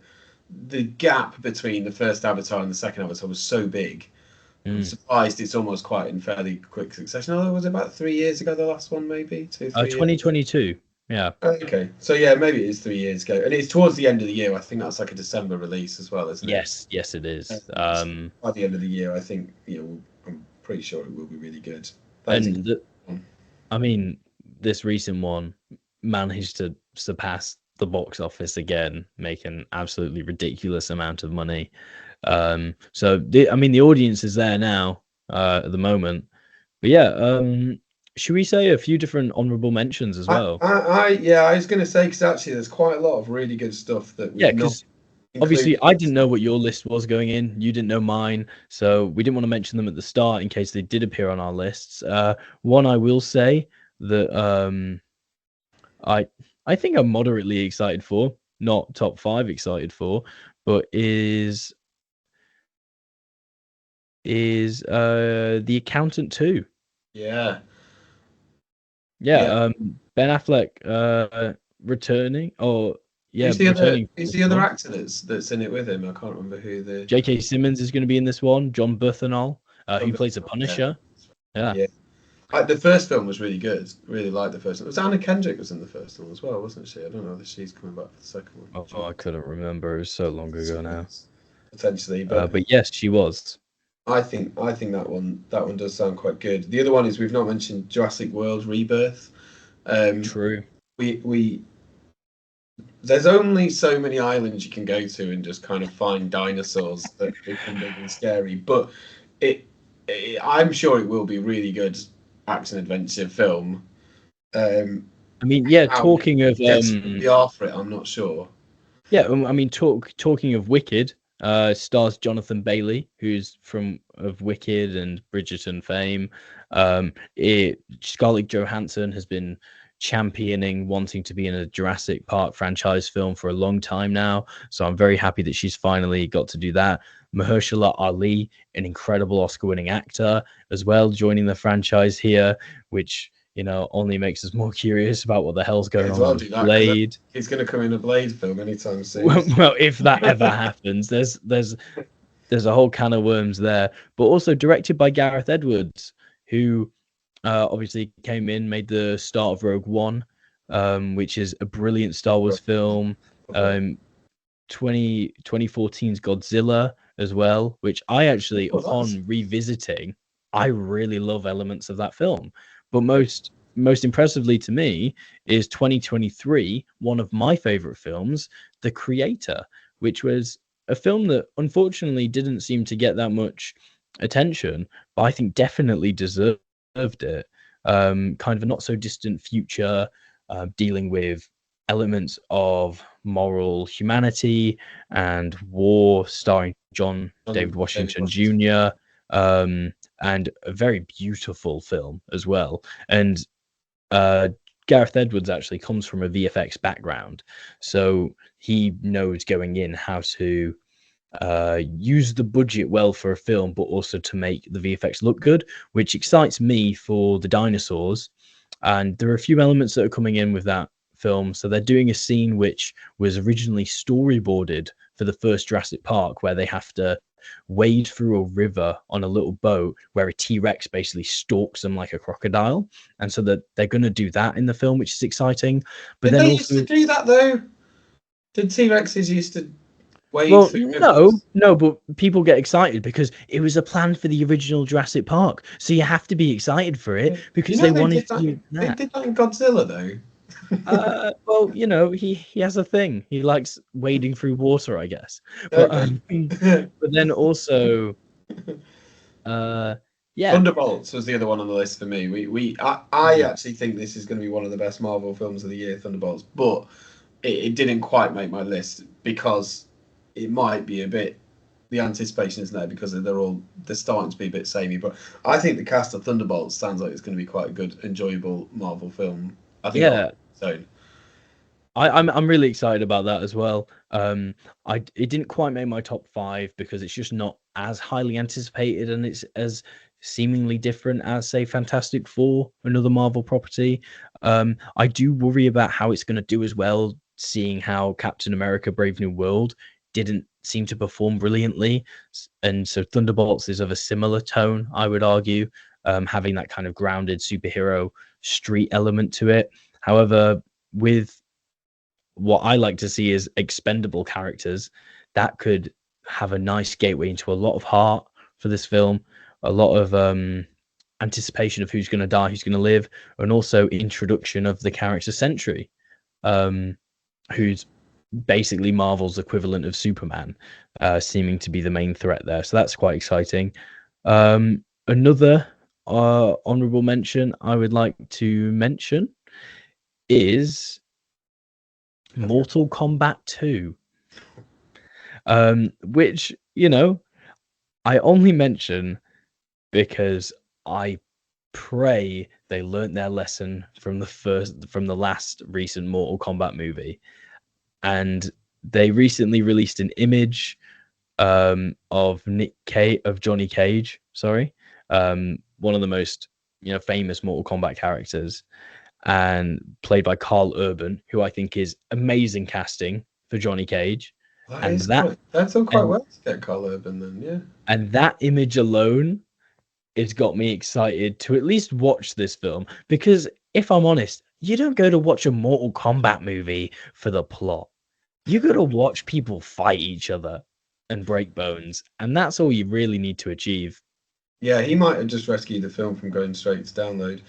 the gap between the first Avatar and the second Avatar was so big. I'm surprised it's almost quite in fairly quick succession. Although, was it about 3 years ago, the last one, maybe 2, 3 years? 2022. Yeah. Okay, so yeah, maybe it is 3 years ago, and it's towards the end of the year. I think that's like a December release as well, isn't it? Yes, it is. By the end of the year, I think I'm pretty sure it will be really good. I mean, this recent one managed to surpass the box office again, make an absolutely ridiculous amount of money. So the audience is there now at the moment. But yeah, should we say a few different honorable mentions as well? I was going to say, because actually there's quite a lot of really good stuff that we've not. Obviously, I didn't know what your list was going in. You didn't know mine, so we didn't want to mention them at the start in case they did appear on our lists. One I will say that I think I'm moderately excited for, not top 5 excited for, but is The Accountant 2. Yeah. Ben Affleck returning, or who's the other actor that's in it with him? I can't remember who the. J.K. Simmons is going to be in this one. John Bernthal, who plays the Punisher. Yeah. The first film was really good. Really liked the first one. It was Anna Kendrick was in the first one as well, wasn't she? I don't know if she's coming back for the second one. Oh, I couldn't remember. It was so long ago now. Potentially, but yes, she was. I think that one does sound quite good. The other one is, we've not mentioned Jurassic World Rebirth. True. There's only so many islands you can go to and just kind of find dinosaurs that become big and scary. But I'm sure it will be a really good action adventure film. Talking of the R for it, I'm not sure. Yeah, talking of Wicked, stars Jonathan Bailey, who's of Wicked and Bridgerton fame. Scarlett Johansson has been championing wanting to be in a Jurassic Park franchise film for a long time now, so I'm very happy that she's finally got to do that. Mahershala Ali, an incredible Oscar-winning actor as well, joining the franchise here, which only makes us more curious about what the hell's going on with Blade. He's going to come in a Blade film anytime soon. Well, if that ever happens, there's a whole can of worms there. But also directed by Gareth Edwards, who obviously came in, made the start of Rogue One, which is a brilliant Star Wars film. 2014's Godzilla as well, which I actually, upon revisiting, I really love elements of that film. But most impressively to me is 2023, one of my favorite films, The Creator, which was a film that unfortunately didn't seem to get that much attention, but I think definitely deserved it. Kind of a not so distant future, dealing with elements of moral humanity and war, starring John David Washington Jr. And a very beautiful film as well. And Gareth Edwards actually comes from a VFX background, so he knows going in how to use the budget well for a film, but also to make the VFX look good, which excites me for the dinosaurs. And there are a few elements that are coming in with that film. So they're doing a scene which was originally storyboarded for the first Jurassic Park, where they have to wade through a river on a little boat where a T-Rex basically stalks them like a crocodile. And so that they're going to do that in the film, which is exciting. But Did then they also used to do that though? Did T-Rexes used to wade well, through rivers? no, but people get excited because it was a plan for the original Jurassic Park. So you have to be excited for it because they They wanted did to that. do They that. did that in Godzilla though. Well, he has a thing. He likes wading through water, I guess. But Okay. but then also, yeah, Thunderbolts was the other one on the list for me. I actually think this is going to be one of the best Marvel films of the year, Thunderbolts, but it didn't quite make my list because it might be a bit. The anticipation isn't there because they're starting to be a bit samey. But I think the cast of Thunderbolts sounds like it's going to be quite a good, enjoyable Marvel film. I think yeah. so. I'm really excited about that as well. It didn't quite make my top 5 because it's just not as highly anticipated and it's as seemingly different as say Fantastic Four, another Marvel property. I do worry about how it's going to do as well, seeing how Captain America: Brave New World didn't seem to perform brilliantly, and so Thunderbolts is of a similar tone, I would argue, having that kind of grounded superhero street element to it. However, with what I like to see is expendable characters that could have a nice gateway into a lot of heart for this film, a lot of anticipation of who's going to die, who's going to live, and also introduction of the character Sentry, who's basically Marvel's equivalent of Superman, seeming to be the main threat there. So that's quite exciting. Another honorable mention I would like to mention is Mortal Kombat 2, which I only mention because I pray they learnt their lesson from the last recent Mortal Kombat movie, and they recently released an image of Johnny Cage, sorry, one of the most famous Mortal Kombat characters, and played by Carl Urban, who I think is amazing casting for Johnny Cage. That's done quite well to get Carl Urban then, yeah. And that image alone has got me excited to at least watch this film, because if I'm honest, you don't go to watch a Mortal Kombat movie for the plot. You got to watch people fight each other and break bones, and that's all you really need to achieve. Yeah, he might have just rescued the film from going straight to download.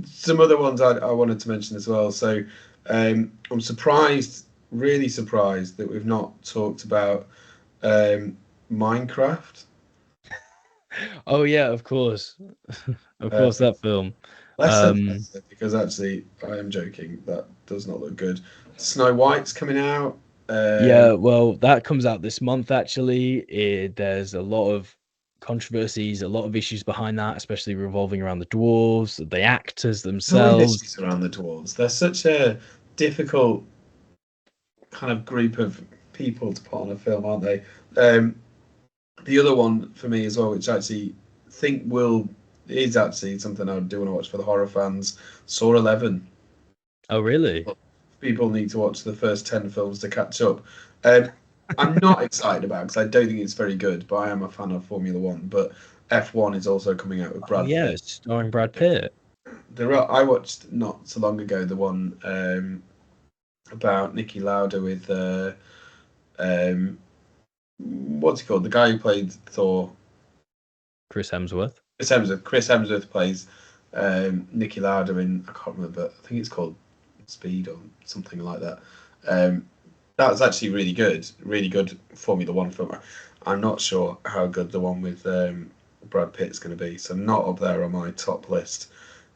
Some other ones I wanted to mention as well. So I'm really surprised that we've not talked about Minecraft. Oh yeah, of course, of course, that film. Less said, because actually, I am joking. That does not look good. Snow White's coming out. Yeah, well, that comes out this month actually. There's a lot of controversies, a lot of issues behind that, especially revolving around the dwarves, the actors themselves. Issues around the dwarves. They're such a difficult kind of group of people to put on a film, aren't they? The other one for me as well, which I actually think is actually something I do want to watch for the horror fans, Saw 11. Oh, really? People need to watch the first 10 films to catch up. I'm not excited about it because I don't think it's very good, but I am a fan of Formula One. But F1 is also coming out with Brad Pitt. Yeah, starring Brad Pitt. I watched not so long ago the one about Niki Lauda with what's he called? The guy who played Thor. Chris Hemsworth. Chris Hemsworth plays Niki Lauda in, I can't remember, I think it's called Speed or something like that. That was actually really good Formula One film. I'm not sure how good the one with Brad Pitt's going to be, so not up there on my top list.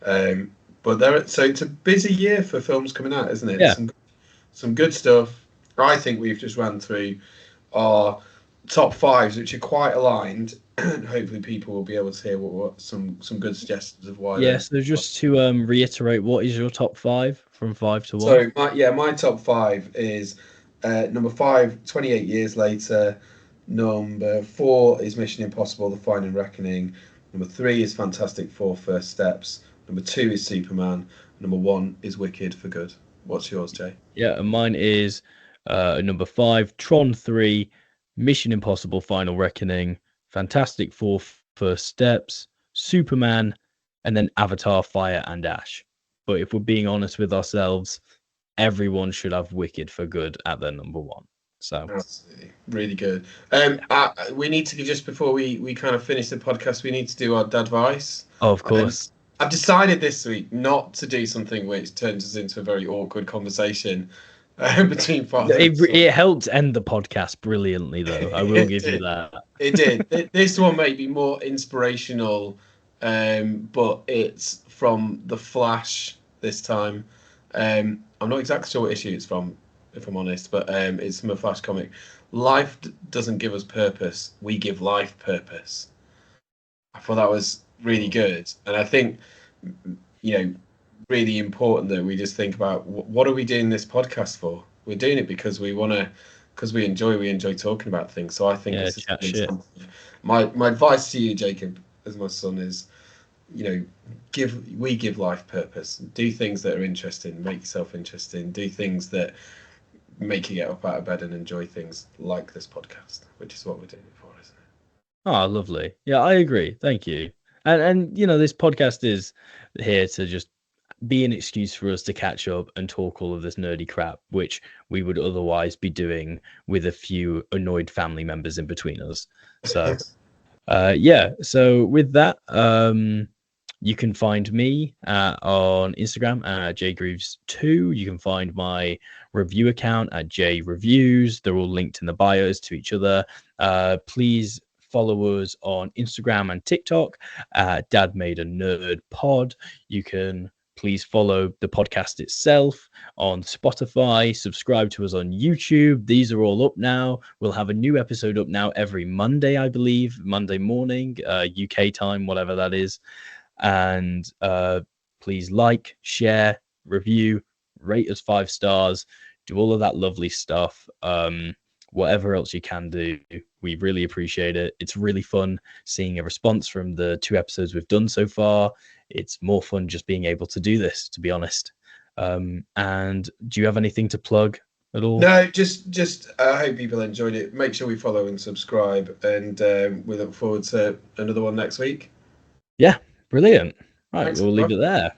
So it's a busy year for films coming out, isn't it? Yeah. some good stuff. I think we've just ran through our top fives, which are quite aligned. And hopefully, people will be able to hear what some good suggestions of why Yeah, they're. so just to reiterate, what is your top five from 5 to 1? So my top five is number 5, 28 years later. Number 4 is Mission Impossible: The Final Reckoning. Number 3 is Fantastic Four: First Steps. Number 2 is Superman. Number 1 is Wicked for Good. What's yours, Jay? Yeah, and mine is number 5, Tron 3, Mission Impossible: Final Reckoning, Fantastic Four: First Steps, Superman, and then Avatar: Fire and Ash. But if we're being honest with ourselves, everyone should have Wicked for Good at their number 1. So Absolutely, really good. We need to just before we kind of finish the podcast, we need to do our dad advice. oh, of course. I've decided this week not to do something which turns us into a very awkward conversation between father and son. It helped end the podcast brilliantly, though. I will give you that. It did. This one may be more inspirational, but it's from The Flash this time. I'm not exactly sure what issue it's from, if I'm honest, but it's from a Flash comic. Life doesn't give us purpose; we give life purpose. I thought that was really good, and I think, really important that we just think about what are we doing this podcast for? We're doing it because we want to, because we enjoy talking about things. So I think this is chat shit. My advice to you, Jacob, as my son, is, give life purpose. Do things that are interesting. Make yourself interesting. Do things that make you get up out of bed and enjoy things like this podcast, which is what we're doing it for, isn't it? Oh, lovely. Yeah, I agree. Thank you. And this podcast is here to just be an excuse for us to catch up and talk all of this nerdy crap, which we would otherwise be doing with a few annoyed family members in between us. So, So with that, you can find me on Instagram at jgrooves2. You can find my review account at jreviews. They're all linked in the bios to each other. Please follow us on Instagram and TikTok at Dad Made a Nerd Pod. You can please follow the podcast itself on Spotify. Subscribe to us on YouTube. These are all up now. We'll have a new episode up now every Monday, I believe, Monday morning, UK time, whatever that is. And please like, share, review, rate us 5 stars, do all of that lovely stuff. Whatever else you can do, we really appreciate it. It's really fun seeing a response from the 2 episodes we've done so far. It's more fun just being able to do this, to be honest. And do you have anything to plug at all? No, just I hope people enjoyed it. Make sure we follow and subscribe, and we look forward to another one next week. Yeah, brilliant. Right, Thanks, we'll leave it there.